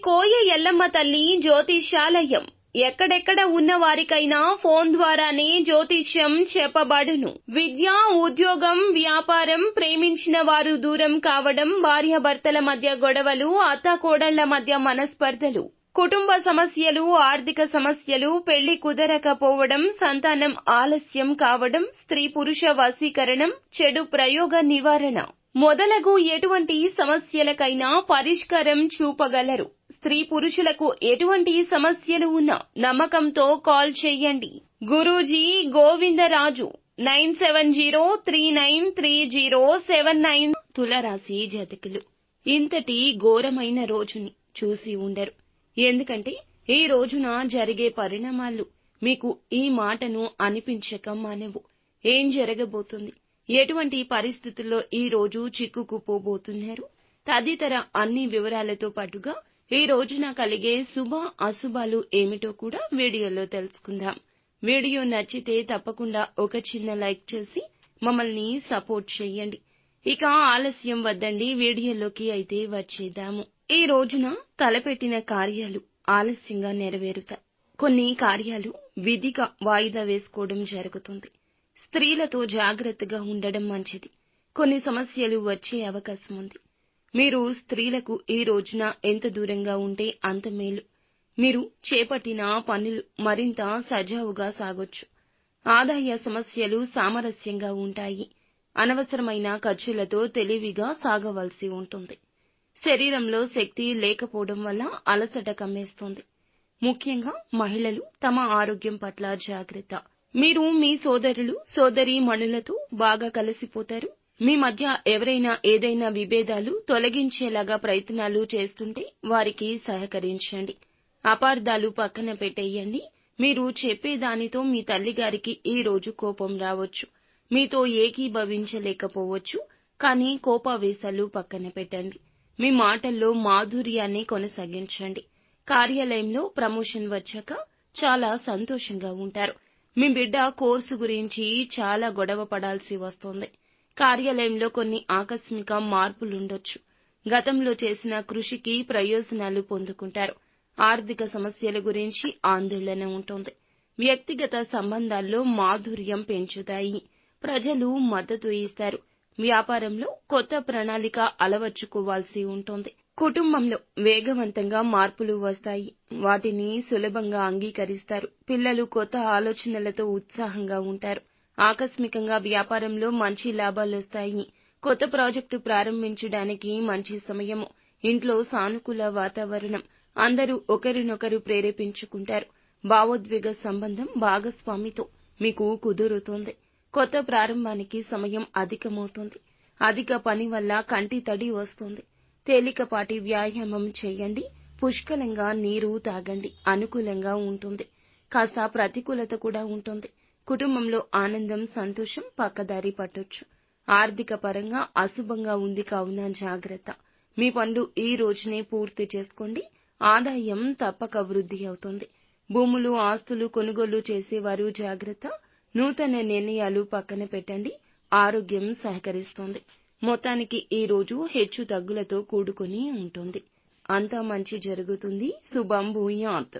కోయ ఎల్లమ్మ తల్లి జ్యోతిష్యాలయం ఎక్కడెక్కడ ఉన్న వారికైనా ఫోన్ ద్వారానే జ్యోతిష్యం చెప్పబడును. విద్య, ఉద్యోగం, వ్యాపారం, ప్రేమించిన వారు దూరం కావడం, భార్యాభర్తల మధ్య గొడవలు, అత్తాకోడళ్ల మధ్య మనస్పర్ధలు, కుటుంబ సమస్యలు, ఆర్థిక సమస్యలు, పెళ్లి కుదరకపోవడం, సంతానం ఆలస్యం కావడం, స్త్రీ పురుష వశీకరణం, చెడు ప్రయోగ నివారణ మొదలగు ఎటువంటి సమస్యలకైనా పరిష్కారం చూపగలరు. స్త్రీ పురుషులకు ఎటువంటి సమస్యలు ఉన్నా నమ్మకంతో కాల్ చేయండి. గురూజీ గోవిందరాజు 9703930799. తులారాశి జాతకులు ఇంతటి ఘోరమైన రోజుని చూసి ఉండరు. ఎందుకంటే ఈ రోజున జరిగే పరిణామాలు మీకు ఈ మాటను అనిపించక మానవు. ఏం జరగబోతుంది, ఎటువంటి పరిస్థితుల్లో ఈ రోజు చిక్కుకుపోబోతున్నారు తదితర అన్ని వివరాలతో పాటుగా ఈ రోజున కలిగే శుభ అశుభాలు ఏమిటో కూడా వీడియోలో తెలుసుకుందాం. వీడియో నచ్చితే తప్పకుండా ఒక చిన్న లైక్ చేసి మమ్మల్ని సపోర్ట్ చేయండి. ఇక ఆలస్యం వద్దండి, వీడియోలోకి అయితే వచ్చేద్దాము. ఈ రోజున తలపెట్టిన కార్యాలు ఆలస్యంగా నెరవేరుతాయి. కొన్ని కార్యాలు విధిగా వాయిదా వేసుకోవడం జరుగుతుంది. స్త్రీలతో జాగ్రత్తగా ఉండడం మంచిది. కొన్ని సమస్యలు వచ్చే అవకాశం ఉంది. మీరు స్త్రీలకు ఈ రోజున ఎంత దూరంగా ఉంటే అంత మేలు. మీరు చేపట్టిన పనులు మరింత సజావుగా సాగొచ్చు. ఆదాయ సమస్యలు సామరస్యంగా ఉంటాయి. అనవసరమైన ఖర్చులతో తెలివిగా సాగవలసి ఉంటుంది. శరీరంలో శక్తి లేకపోవడం వల్ల అలసట కమ్మేస్తుంది. ముఖ్యంగా మహిళలు తమ ఆరోగ్యం పట్ల జాగ్రత్త. మీరు మీ సోదరులు సోదరీమణులతో బాగా కలిసిపోతారు. మీ మధ్య ఎవరైనా ఏదైనా విభేదాలు తొలగించేలాగా ప్రయత్నాలు చేస్తుంటే వారికి సహకరించండి. అపార్థాలు పక్కన పెట్టేయండి. మీరు చెప్పేదానితో మీ తల్లిగారికి ఈ రోజు కోపం రావచ్చు. మీతో ఏకీభవించలేకపోవచ్చు. కానీ కోపావేశాలు పక్కన పెట్టండి. మీ మాటల్లో మాధుర్యాన్ని కొనసాగించండి. కార్యాలయంలో ప్రమోషన్ వచ్చాక చాలా సంతోషంగా ఉంటారు. మీ బిడ్డ కోర్సు గురించి చాలా గొడవ పడాల్సి వస్తోంది. కార్యాలయంలో కొన్ని ఆకస్మిక మార్పులుండొచ్చు. గతంలో చేసిన కృషికి ప్రయోజనాలు పొందుకుంటారు. ఆర్థిక సమస్యల గురించి ఆందోళన ఉంటుంది. వ్యక్తిగత సంబంధాల్లో మాధుర్యం పెంచుతాయి. ప్రజలు మద్దతు ఇస్తారు. వ్యాపారంలో కొత్త ప్రణాళిక అలవర్చుకోవాల్సి ఉంటుంది. కుటుంబంలో వేగవంతంగా మార్పులు వస్తాయి. వాటిని సులభంగా అంగీకరిస్తారు. పిల్లలు కొత్త ఆలోచనలతో ఉత్సాహంగా ఉంటారు. ఆకస్మికంగా వ్యాపారంలో మంచి లాభాలొస్తాయి. కొత్త ప్రాజెక్టు ప్రారంభించడానికి మంచి సమయము. ఇంట్లో సానుకూల వాతావరణం. అందరూ ఒకరినొకరు ప్రేరేపించుకుంటారు. భావోద్వేగ సంబంధం భాగస్వామితో మీకు కుదురుతుంది. కొత్త ప్రారంభానికి సమయం అధికమవుతుంది. అధిక పని వల్ల కంటి తడి వస్తుంది. తేలికపాటి వ్యాయామం చేయండి. పుష్కలంగా నీరు తాగండి. అనుకూలంగా ఉంటుంది. కాస్త ప్రతికూలత కూడా ఉంటుంది. కుటుంబంలో ఆనందం, సంతోషం పక్కదారి పట్టొచ్చు. ఆర్థిక పరంగా అశుభంగా ఉంది కావున జాగ్రత్త. మీ పనులు ఈ రోజునే పూర్తి చేసుకోండి. ఆదాయం తప్పక వృద్ధి అవుతుంది. భూములు, ఆస్తులు కొనుగోలు చేసేవారు జాగ్రత్త. నూతన నిర్ణయాలు పక్కన పెట్టండి. ఆరోగ్యం సహకరిస్తుంది. మొత్తానికి ఈ రోజు హెచ్చు తగ్గులతో కూడుకుని ఉంటుంది. అంతా మంచి జరుగుతుంది. శుభం భూయాత్.